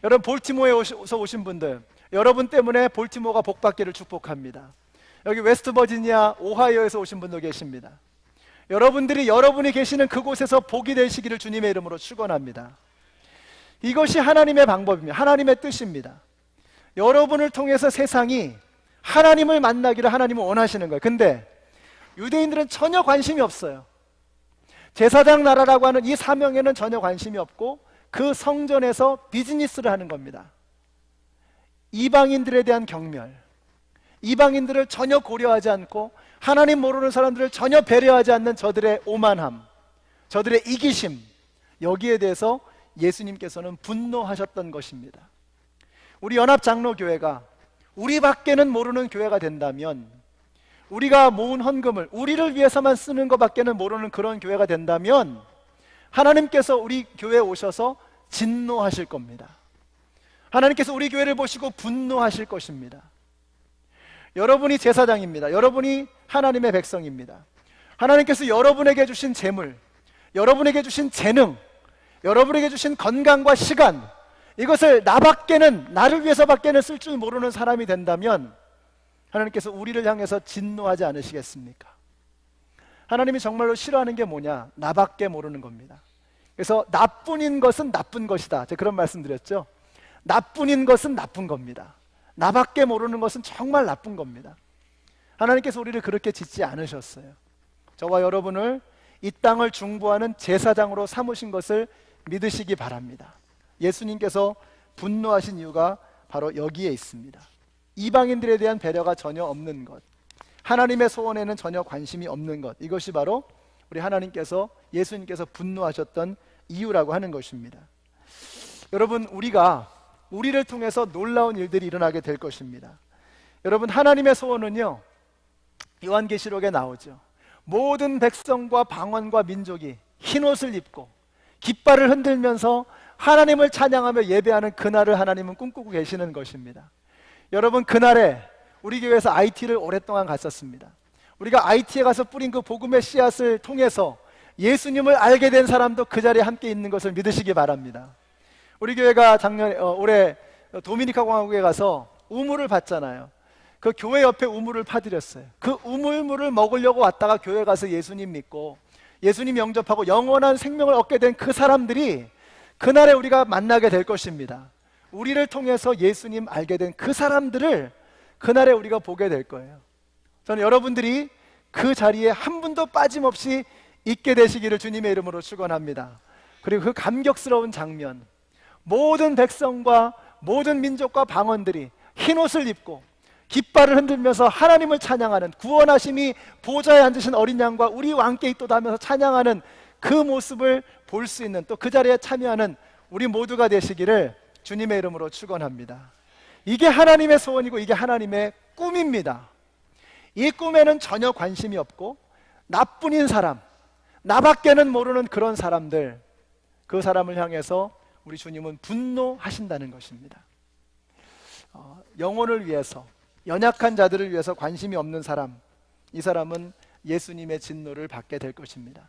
여러분, 볼티모어에서 오신 분들, 여러분 때문에 볼티모어가 복받기를 축복합니다. 여기 웨스트버지니아, 오하이오에서 오신 분도 계십니다. 여러분이 계시는 그곳에서 복이 되시기를 주님의 이름으로 축원합니다. 이것이 하나님의 방법입니다. 하나님의 뜻입니다. 여러분을 통해서 세상이 하나님을 만나기를 하나님은 원하시는 거예요. 근데 유대인들은 전혀 관심이 없어요. 제사장 나라라고 하는 이 사명에는 전혀 관심이 없고 그 성전에서 비즈니스를 하는 겁니다. 이방인들에 대한 경멸, 이방인들을 전혀 고려하지 않고 하나님 모르는 사람들을 전혀 배려하지 않는 저들의 오만함, 저들의 이기심, 여기에 대해서 예수님께서는 분노하셨던 것입니다. 우리 연합장로교회가 우리밖에는 모르는 교회가 된다면, 우리가 모은 헌금을 우리를 위해서만 쓰는 것밖에는 모르는 그런 교회가 된다면 하나님께서 우리 교회에 오셔서 진노하실 겁니다. 하나님께서 우리 교회를 보시고 분노하실 것입니다. 여러분이 제사장입니다. 여러분이 하나님의 백성입니다. 하나님께서 여러분에게 주신 재물, 여러분에게 주신 재능, 여러분에게 주신 건강과 시간, 이것을 나를 위해서밖에는 쓸 줄 모르는 사람이 된다면 하나님께서 우리를 향해서 진노하지 않으시겠습니까? 하나님이 정말로 싫어하는 게 뭐냐? 나밖에 모르는 겁니다. 그래서 나뿐인 것은 나쁜 것이다, 제가 그런 말씀 드렸죠. 나뿐인 것은 나쁜 겁니다. 나밖에 모르는 것은 정말 나쁜 겁니다. 하나님께서 우리를 그렇게 짓지 않으셨어요. 저와 여러분을 이 땅을 중보하는 제사장으로 삼으신 것을 믿으시기 바랍니다. 예수님께서 분노하신 이유가 바로 여기에 있습니다. 이방인들에 대한 배려가 전혀 없는 것, 하나님의 소원에는 전혀 관심이 없는 것, 이것이 바로 우리 하나님께서, 예수님께서 분노하셨던 이유라고 하는 것입니다. 여러분, 우리를 통해서 놀라운 일들이 일어나게 될 것입니다. 여러분, 하나님의 소원은요, 요한계시록에 나오죠. 모든 백성과 방언과 민족이 흰옷을 입고 깃발을 흔들면서 하나님을 찬양하며 예배하는 그날을 하나님은 꿈꾸고 계시는 것입니다. 여러분, 그날에 우리 교회에서 IT를 오랫동안 갔었습니다. 우리가 IT에 가서 뿌린 그 복음의 씨앗을 통해서 예수님을 알게 된 사람도 그 자리에 함께 있는 것을 믿으시기 바랍니다. 우리 교회가 올해 도미니카 공화국에 가서 우물을 봤잖아요. 그 교회 옆에 우물을 파드렸어요. 그 우물물을 먹으려고 왔다가 교회 가서 예수님 믿고 예수님 영접하고 영원한 생명을 얻게 된 그 사람들이 그날에 우리가 만나게 될 것입니다. 우리를 통해서 예수님 알게 된 그 사람들을 그날에 우리가 보게 될 거예요. 저는 여러분들이 그 자리에 한 분도 빠짐없이 있게 되시기를 주님의 이름으로 축원합니다. 그리고 그 감격스러운 장면, 모든 백성과 모든 민족과 방언들이 흰옷을 입고 깃발을 흔들면서 하나님을 찬양하는, 구원하심이 보좌에 앉으신 어린 양과 우리 왕께 있도다 하면서 찬양하는 그 모습을 볼 수 있는, 또 그 자리에 참여하는 우리 모두가 되시기를 주님의 이름으로 축원합니다. 이게 하나님의 소원이고 이게 하나님의 꿈입니다. 이 꿈에는 전혀 관심이 없고 나뿐인 사람, 나밖에는 모르는 그런 사람들, 그 사람을 향해서 우리 주님은 분노하신다는 것입니다. 영혼을 위해서, 연약한 자들을 위해서 관심이 없는 사람, 이 사람은 예수님의 진노를 받게 될 것입니다.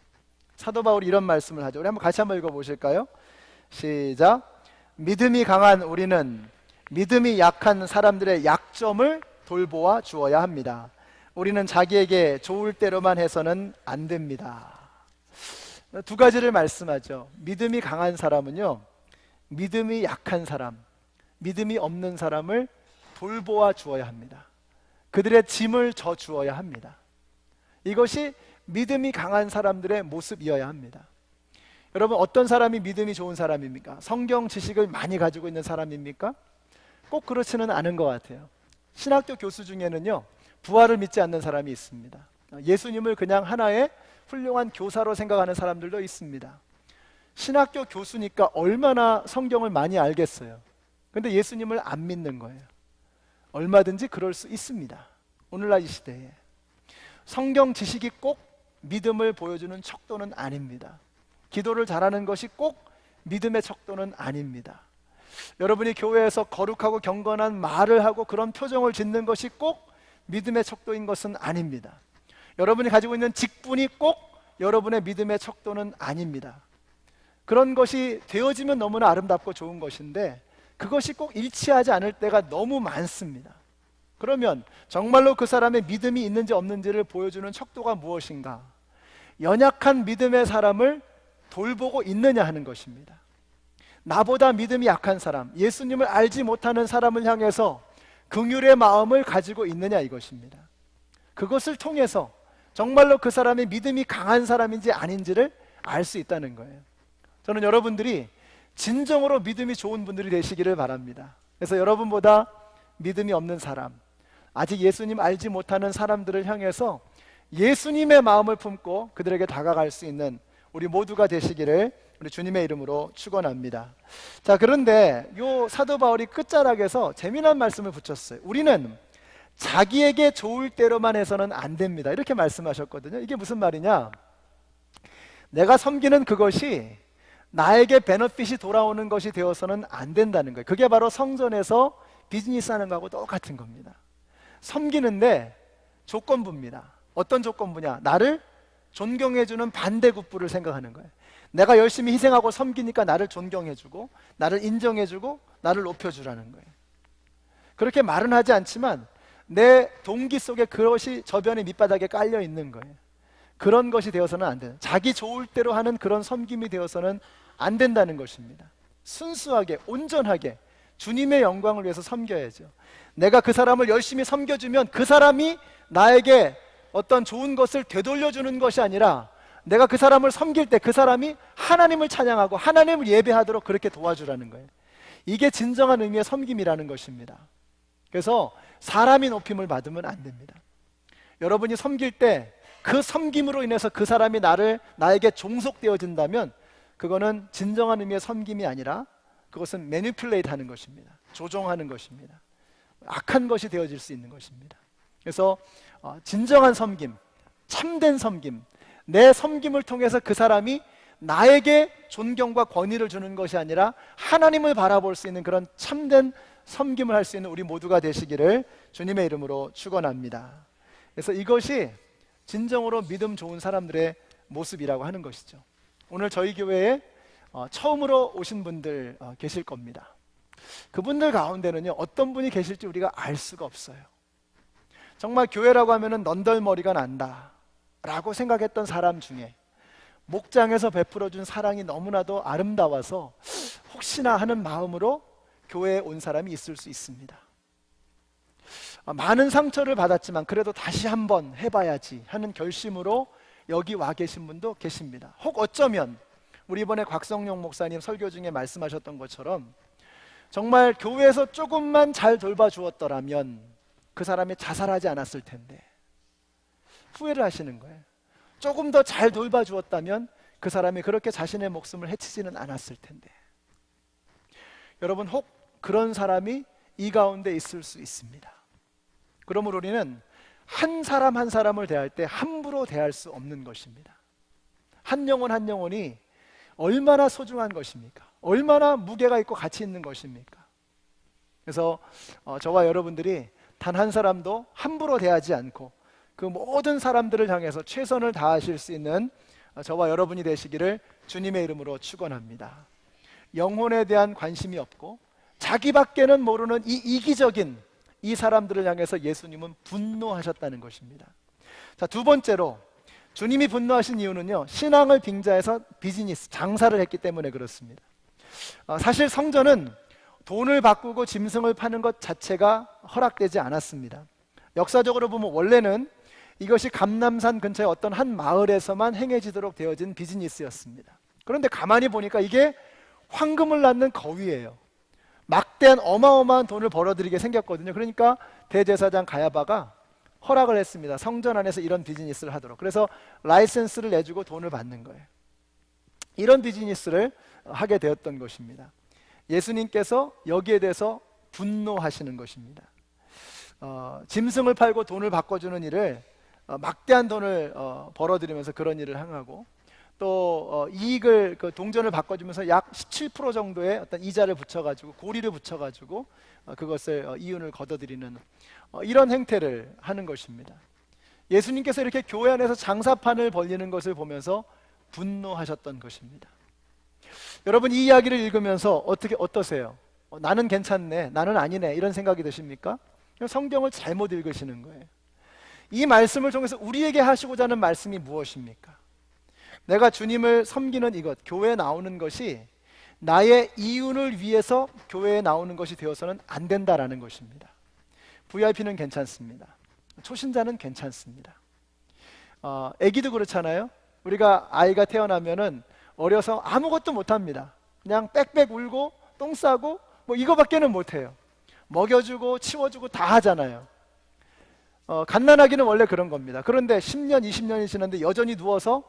사도 바울이 이런 말씀을 하죠. 우리 같이 한번 읽어보실까요? 시작. 믿음이 강한 우리는 믿음이 약한 사람들의 약점을 돌보아 주어야 합니다. 우리는 자기에게 좋을 대로만 해서는 안 됩니다. 두 가지를 말씀하죠. 믿음이 강한 사람은요, 믿음이 약한 사람, 믿음이 없는 사람을 돌보아 주어야 합니다. 그들의 짐을 져 주어야 합니다. 이것이 믿음이 강한 사람들의 모습이어야 합니다. 여러분, 어떤 사람이 믿음이 좋은 사람입니까? 성경 지식을 많이 가지고 있는 사람입니까? 꼭 그렇지는 않은 것 같아요. 신학교 교수 중에는요, 부활을 믿지 않는 사람이 있습니다. 예수님을 그냥 하나의 훌륭한 교사로 생각하는 사람들도 있습니다. 신학교 교수니까 얼마나 성경을 많이 알겠어요. 근데 예수님을 안 믿는 거예요. 얼마든지 그럴 수 있습니다. 오늘날 이 시대에 성경 지식이 꼭 믿음을 보여주는 척도는 아닙니다. 기도를 잘하는 것이 꼭 믿음의 척도는 아닙니다. 여러분이 교회에서 거룩하고 경건한 말을 하고 그런 표정을 짓는 것이 꼭 믿음의 척도인 것은 아닙니다. 여러분이 가지고 있는 직분이 꼭 여러분의 믿음의 척도는 아닙니다. 그런 것이 되어지면 너무나 아름답고 좋은 것인데 그것이 꼭 일치하지 않을 때가 너무 많습니다. 그러면 정말로 그 사람의 믿음이 있는지 없는지를 보여주는 척도가 무엇인가? 연약한 믿음의 사람을 돌보고 있느냐 하는 것입니다. 나보다 믿음이 약한 사람, 예수님을 알지 못하는 사람을 향해서 긍휼의 마음을 가지고 있느냐 이것입니다. 그것을 통해서 정말로 그 사람이 믿음이 강한 사람인지 아닌지를 알 수 있다는 거예요. 저는 여러분들이 진정으로 믿음이 좋은 분들이 되시기를 바랍니다. 그래서 여러분보다 믿음이 없는 사람, 아직 예수님 알지 못하는 사람들을 향해서 예수님의 마음을 품고 그들에게 다가갈 수 있는 우리 모두가 되시기를 우리 주님의 이름으로 축원합니다. 자, 그런데 요 사도 바울이 끝자락에서 재미난 말씀을 붙였어요. 우리는 자기에게 좋을 대로만 해서는 안 됩니다. 이렇게 말씀하셨거든요. 이게 무슨 말이냐? 내가 섬기는 그것이 나에게 베너핏이 돌아오는 것이 되어서는 안 된다는 거예요. 그게 바로 성전에서 비즈니스 하는 거하고 똑같은 겁니다. 섬기는데 조건부입니다. 어떤 조건부냐? 나를 존경해주는 반대급부를 생각하는 거예요. 내가 열심히 희생하고 섬기니까 나를 존경해주고 나를 인정해주고 나를 높여주라는 거예요. 그렇게 말은 하지 않지만 내 동기 속에 그것이 저변의 밑바닥에 깔려 있는 거예요. 그런 것이 되어서는 안 되는, 자기 좋을 대로 하는 그런 섬김이 되어서는 안 된다는 것입니다. 순수하게 온전하게 주님의 영광을 위해서 섬겨야죠. 내가 그 사람을 열심히 섬겨주면 그 사람이 나에게 어떤 좋은 것을 되돌려주는 것이 아니라 내가 그 사람을 섬길 때 그 사람이 하나님을 찬양하고 하나님을 예배하도록 그렇게 도와주라는 거예요. 이게 진정한 의미의 섬김이라는 것입니다. 그래서 사람이 높임을 받으면 안 됩니다. 여러분이 섬길 때 그 섬김으로 인해서 그 사람이 나에게 종속되어진다면 그거는 진정한 의미의 섬김이 아니라 그것은 매니플레이트 하는 것입니다. 조종하는 것입니다. 악한 것이 되어질 수 있는 것입니다. 그래서 진정한 섬김, 참된 섬김, 내 섬김을 통해서 그 사람이 나에게 존경과 권위를 주는 것이 아니라 하나님을 바라볼 수 있는 그런 참된 섬김을 할 수 있는 우리 모두가 되시기를 주님의 이름으로 축원합니다. 그래서 이것이 진정으로 믿음 좋은 사람들의 모습이라고 하는 것이죠. 오늘 저희 교회에 처음으로 오신 분들 계실 겁니다. 그분들 가운데는요, 어떤 분이 계실지 우리가 알 수가 없어요. 정말 교회라고 하면은 넌덜머리가 난다 라고 생각했던 사람 중에 목장에서 베풀어준 사랑이 너무나도 아름다워서 혹시나 하는 마음으로 교회에 온 사람이 있을 수 있습니다. 많은 상처를 받았지만 그래도 다시 한번 해봐야지 하는 결심으로 여기 와 계신 분도 계십니다. 혹 어쩌면 우리 이번에 곽성용 목사님 설교 중에 말씀하셨던 것처럼 정말 교회에서 조금만 잘 돌봐주었더라면 그 사람이 자살하지 않았을 텐데 후회를 하시는 거예요. 조금 더 잘 돌봐주었다면 그 사람이 그렇게 자신의 목숨을 해치지는 않았을 텐데. 여러분, 혹 그런 사람이 이 가운데 있을 수 있습니다. 그러므로 우리는 한 사람 한 사람을 대할 때 함부로 대할 수 없는 것입니다. 한 영혼 한 영혼이 얼마나 소중한 것입니까? 얼마나 무게가 있고 가치 있는 것입니까? 그래서 저와 여러분들이 단 한 사람도 함부로 대하지 않고 그 모든 사람들을 향해서 최선을 다하실 수 있는 저와 여러분이 되시기를 주님의 이름으로 축원합니다. 영혼에 대한 관심이 없고 자기밖에는 모르는 이 이기적인 이 사람들을 향해서 예수님은 분노하셨다는 것입니다. 자, 두 번째로 주님이 분노하신 이유는요, 신앙을 빙자해서 비즈니스, 장사를 했기 때문에 그렇습니다. 사실 성전은 돈을 바꾸고 짐승을 파는 것 자체가 허락되지 않았습니다. 역사적으로 보면 원래는 이것이 감람산 근처의 어떤 한 마을에서만 행해지도록 되어진 비즈니스였습니다. 그런데 가만히 보니까 이게 황금을 낳는 거위예요. 막대한 어마어마한 돈을 벌어들이게 생겼거든요. 그러니까 대제사장 가야바가 허락을 했습니다. 성전 안에서 이런 비즈니스를 하도록. 그래서 라이센스를 내주고 돈을 받는 거예요. 이런 비즈니스를 하게 되었던 것입니다. 예수님께서 여기에 대해서 분노하시는 것입니다. 짐승을 팔고 돈을 바꿔주는 일을 막대한 돈을 벌어들이면서 그런 일을 행하고 또 이익을 그 동전을 바꿔주면서 약 17% 정도의 어떤 이자를 붙여가지고 고리를 붙여가지고 그것을 이윤을 거둬들이는 이런 행태를 하는 것입니다. 예수님께서 이렇게 교회 안에서 장사판을 벌리는 것을 보면서 분노하셨던 것입니다. 여러분 이 이야기를 읽으면서 어떠세요? 나는 괜찮네, 나는 아니네 이런 생각이 드십니까? 성경을 잘못 읽으시는 거예요. 이 말씀을 통해서 우리에게 하시고자 하는 말씀이 무엇입니까? 내가 주님을 섬기는 이것, 교회에 나오는 것이 나의 이윤을 위해서 교회에 나오는 것이 되어서는 안 된다라는 것입니다. VIP는 괜찮습니다. 초신자는 괜찮습니다. 아기도 그렇잖아요. 우리가 아이가 태어나면은 어려서 아무것도 못합니다. 그냥 빽빽 울고 똥 싸고 뭐 이거밖에는 못해요. 먹여주고 치워주고 다 하잖아요. 갓난아기는 원래 그런 겁니다. 그런데 10년, 20년이 지났는데 여전히 누워서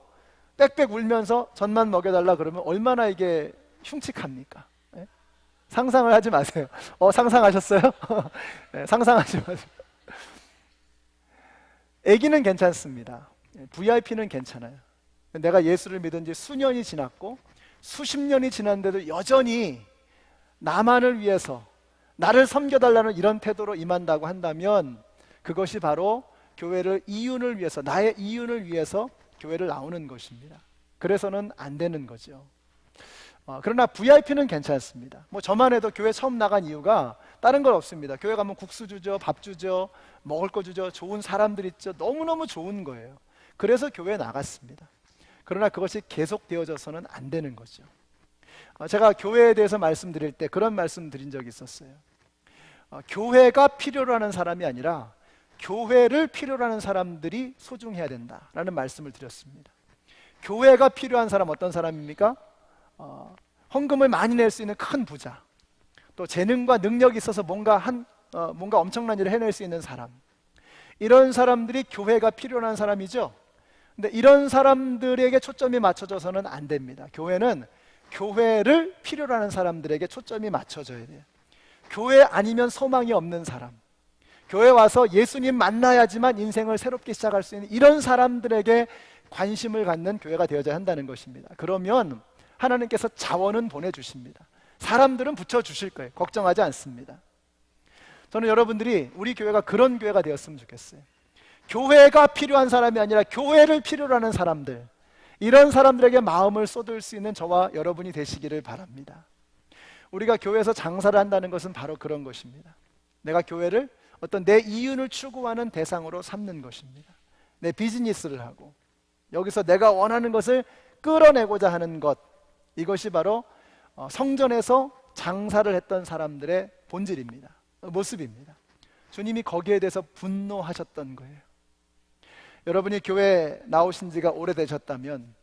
빽빽 울면서 젖만 먹여달라 그러면 얼마나 이게 흉측합니까? 네? 상상을 하지 마세요. 상상하셨어요? 네, 상상하지 마세요. 아기는 괜찮습니다. VIP는 괜찮아요. 내가 예수를 믿은 지 수년이 지났고 수십 년이 지났는데도 여전히 나만을 위해서 나를 섬겨달라는 이런 태도로 임한다고 한다면 그것이 바로 교회를 이윤을 위해서, 나의 이윤을 위해서 교회를 나오는 것입니다. 그래서는 안 되는 거죠. 그러나 VIP는 괜찮습니다. 뭐 저만 해도 교회 처음 나간 이유가 다른 건 없습니다. 교회 가면 국수 주죠, 밥 주죠, 먹을 거 주죠, 좋은 사람들 있죠. 너무너무 좋은 거예요. 그래서 교회에 나갔습니다. 그러나 그것이 계속되어져서는 안 되는 거죠. 제가 교회에 대해서 말씀드릴 때 그런 말씀 드린 적이 있었어요. 교회가 필요로 하는 사람이 아니라 교회를 필요로 하는 사람들이 소중해야 된다라는 말씀을 드렸습니다. 교회가 필요한 사람 어떤 사람입니까? 헌금을 많이 낼 수 있는 큰 부자, 또 재능과 능력이 있어서 뭔가 엄청난 일을 해낼 수 있는 사람, 이런 사람들이 교회가 필요한 사람이죠. 근데 이런 사람들에게 초점이 맞춰져서는 안 됩니다. 교회는 교회를 필요로 하는 사람들에게 초점이 맞춰져야 돼요. 교회 아니면 소망이 없는 사람, 교회 와서 예수님 만나야지만 인생을 새롭게 시작할 수 있는 이런 사람들에게 관심을 갖는 교회가 되어야 한다는 것입니다. 그러면 하나님께서 자원은 보내주십니다. 사람들은 붙여주실 거예요. 걱정하지 않습니다. 저는 여러분들이 우리 교회가 그런 교회가 되었으면 좋겠어요. 교회가 필요한 사람이 아니라 교회를 필요로 하는 사람들, 이런 사람들에게 마음을 쏟을 수 있는 저와 여러분이 되시기를 바랍니다. 우리가 교회에서 장사를 한다는 것은 바로 그런 것입니다. 내가 교회를 어떤 내 이윤을 추구하는 대상으로 삼는 것입니다. 내 비즈니스를 하고 여기서 내가 원하는 것을 끌어내고자 하는 것, 이것이 바로 성전에서 장사를 했던 사람들의 본질입니다. 모습입니다. 주님이 거기에 대해서 분노하셨던 거예요. 여러분이 교회 나오신 지가 오래되셨다면,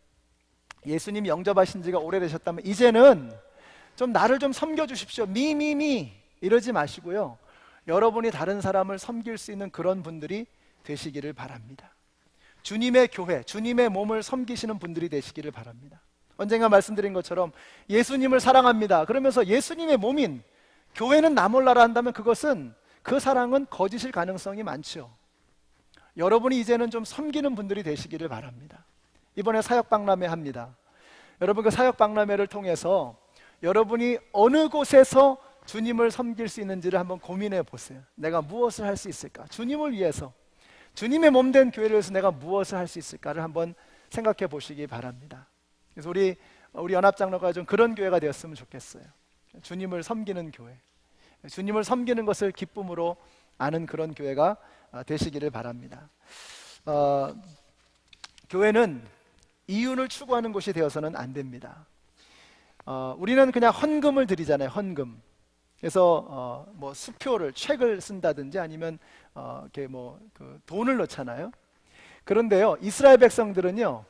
예수님 영접하신 지가 오래되셨다면 이제는 좀 나를 좀 섬겨주십시오, 미미미 이러지 마시고요, 여러분이 다른 사람을 섬길 수 있는 그런 분들이 되시기를 바랍니다. 주님의 교회, 주님의 몸을 섬기시는 분들이 되시기를 바랍니다. 언젠가 말씀드린 것처럼 예수님을 사랑합니다 그러면서 예수님의 몸인 교회는 나 몰라라 한다면 그것은, 그 사랑은 거짓일 가능성이 많죠. 여러분이 이제는 좀 섬기는 분들이 되시기를 바랍니다. 이번에 사역박람회 합니다. 여러분 그 사역박람회를 통해서 여러분이 어느 곳에서 주님을 섬길 수 있는지를 한번 고민해 보세요. 내가 무엇을 할 수 있을까? 주님을 위해서, 주님의 몸된 교회를 위해서 내가 무엇을 할 수 있을까를 한번 생각해 보시기 바랍니다. 그래서 우리 연합장로가 좀 그런 교회가 되었으면 좋겠어요. 주님을 섬기는 교회, 주님을 섬기는 것을 기쁨으로 아는 그런 교회가 되시기를 바랍니다. 교회는 이윤을 추구하는 곳이 되어서는 안 됩니다. 우리는 그냥 헌금을 드리잖아요. 헌금. 그래서 뭐 수표를, 책을 쓴다든지 아니면 이렇게 그 돈을 넣잖아요. 그런데요, 이스라엘 백성들은요,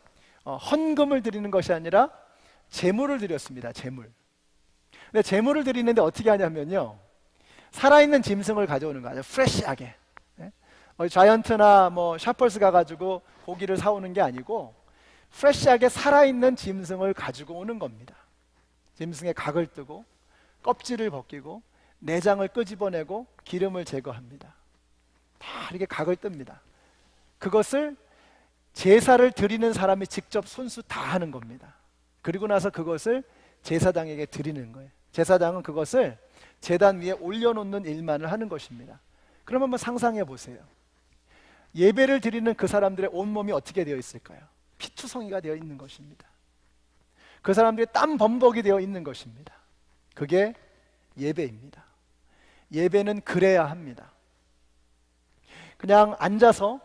헌금을 드리는 것이 아니라 제물을 드렸습니다. 제물. 근데 제물을 드리는데 어떻게 하냐면요, 살아있는 짐승을 가져오는 거예요. 프레시하게. 자이언트나 뭐 샤펄스 가가지고 고기를 사오는 게 아니고 프레시하게 살아있는 짐승을 가지고 오는 겁니다. 짐승의 각을 뜨고 껍질을 벗기고 내장을 끄집어내고 기름을 제거합니다. 다 이렇게 각을 뜹니다. 그것을 제사를 드리는 사람이 직접 손수 다 하는 겁니다. 그리고 나서 그것을 제사장에게 드리는 거예요. 제사장은 그것을 제단 위에 올려놓는 일만을 하는 것입니다. 그럼 한번 상상해 보세요. 예배를 드리는 그 사람들의 온몸이 어떻게 되어 있을까요? 피투성이가 되어 있는 것입니다. 그 사람들이 땀 범벅이 되어 있는 것입니다. 그게 예배입니다. 예배는 그래야 합니다. 그냥 앉아서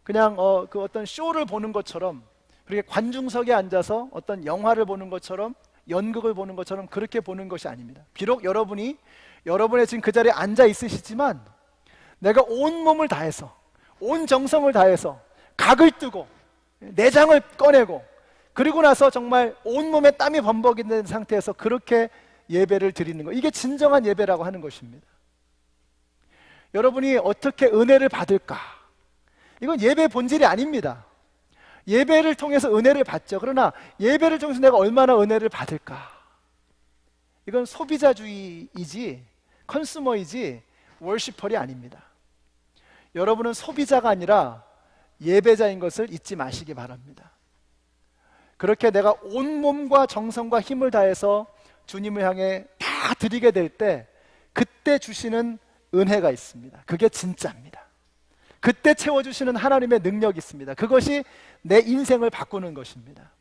그냥 그 어떤 쇼를 보는 것처럼, 그렇게 관중석에 앉아서 어떤 영화를 보는 것처럼, 연극을 보는 것처럼 그렇게 보는 것이 아닙니다. 비록 여러분의 지금 그 자리에 앉아 있으시지만 내가 온 몸을 다해서, 온 정성을 다해서 각을 뜨고 내장을 꺼내고, 그리고 나서 정말 온몸에 땀이 범벅이 된 상태에서 그렇게 예배를 드리는 것, 이게 진정한 예배라고 하는 것입니다. 여러분이 어떻게 은혜를 받을까? 이건 예배의 본질이 아닙니다. 예배를 통해서 은혜를 받죠. 그러나 예배를 통해서 내가 얼마나 은혜를 받을까? 이건 소비자주의이지 컨슈머이지 월시펄이 아닙니다. 여러분은 소비자가 아니라 예배자인 것을 잊지 마시기 바랍니다. 그렇게 내가 온몸과 정성과 힘을 다해서 주님을 향해 다 드리게 될 때 그때 주시는 은혜가 있습니다. 그게 진짜입니다. 그때 채워주시는 하나님의 능력이 있습니다. 그것이 내 인생을 바꾸는 것입니다.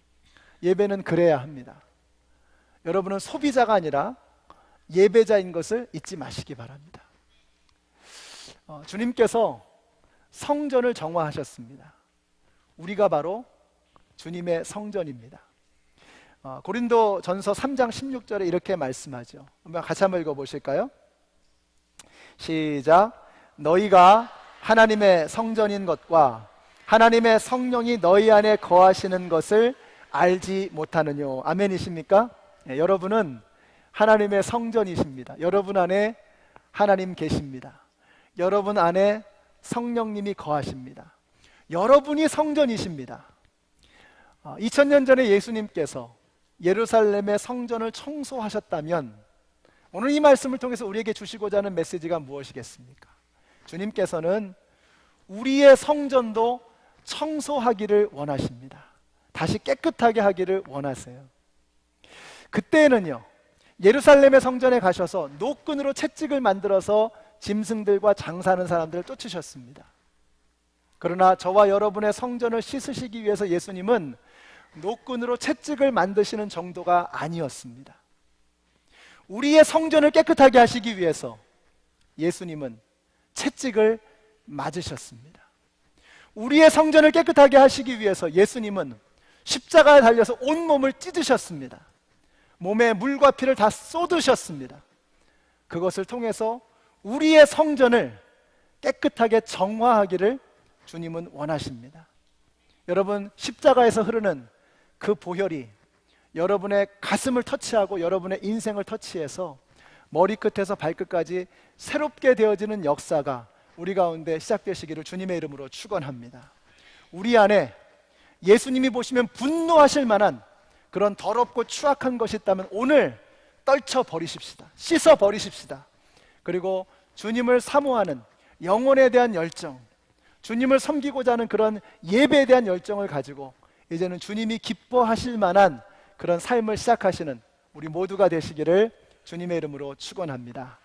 예배는 그래야 합니다. 여러분은 소비자가 아니라 예배자인 것을 잊지 마시기 바랍니다. 주님께서 성전을 정화하셨습니다. 우리가 바로 주님의 성전입니다. 고린도 전서 3장 16절에 이렇게 말씀하죠. 같이 한번 읽어보실까요? 시작. 너희가 하나님의 성전인 것과 하나님의 성령이 너희 안에 거하시는 것을 알지 못하느뇨. 아멘이십니까? 네, 여러분은 하나님의 성전이십니다. 여러분 안에 하나님 계십니다. 여러분 안에 성령님이 거하십니다. 여러분이 성전이십니다. 2000년 전에 예수님께서 예루살렘의 성전을 청소하셨다면 오늘 이 말씀을 통해서 우리에게 주시고자 하는 메시지가 무엇이겠습니까? 주님께서는 우리의 성전도 청소하기를 원하십니다. 다시 깨끗하게 하기를 원하세요. 그때는요, 예루살렘의 성전에 가셔서 노끈으로 채찍을 만들어서 짐승들과 장사하는 사람들을 쫓으셨습니다. 그러나 저와 여러분의 성전을 씻으시기 위해서 예수님은 노끈으로 채찍을 만드시는 정도가 아니었습니다. 우리의 성전을 깨끗하게 하시기 위해서 예수님은 채찍을 맞으셨습니다. 우리의 성전을 깨끗하게 하시기 위해서 예수님은 십자가에 달려서 온몸을 찢으셨습니다. 몸에 물과 피를 다 쏟으셨습니다. 그것을 통해서 우리의 성전을 깨끗하게 정화하기를 주님은 원하십니다. 여러분, 십자가에서 흐르는 그 보혈이 여러분의 가슴을 터치하고 여러분의 인생을 터치해서 머리끝에서 발끝까지 새롭게 되어지는 역사가 우리 가운데 시작되시기를 주님의 이름으로 축원합니다. 우리 안에 예수님이 보시면 분노하실 만한 그런 더럽고 추악한 것이 있다면 오늘 떨쳐버리십시다. 씻어버리십시다. 그리고 주님을 사모하는 영혼에 대한 열정, 주님을 섬기고자 하는 그런 예배에 대한 열정을 가지고 이제는 주님이 기뻐하실 만한 그런 삶을 시작하시는 우리 모두가 되시기를 주님의 이름으로 축원합니다.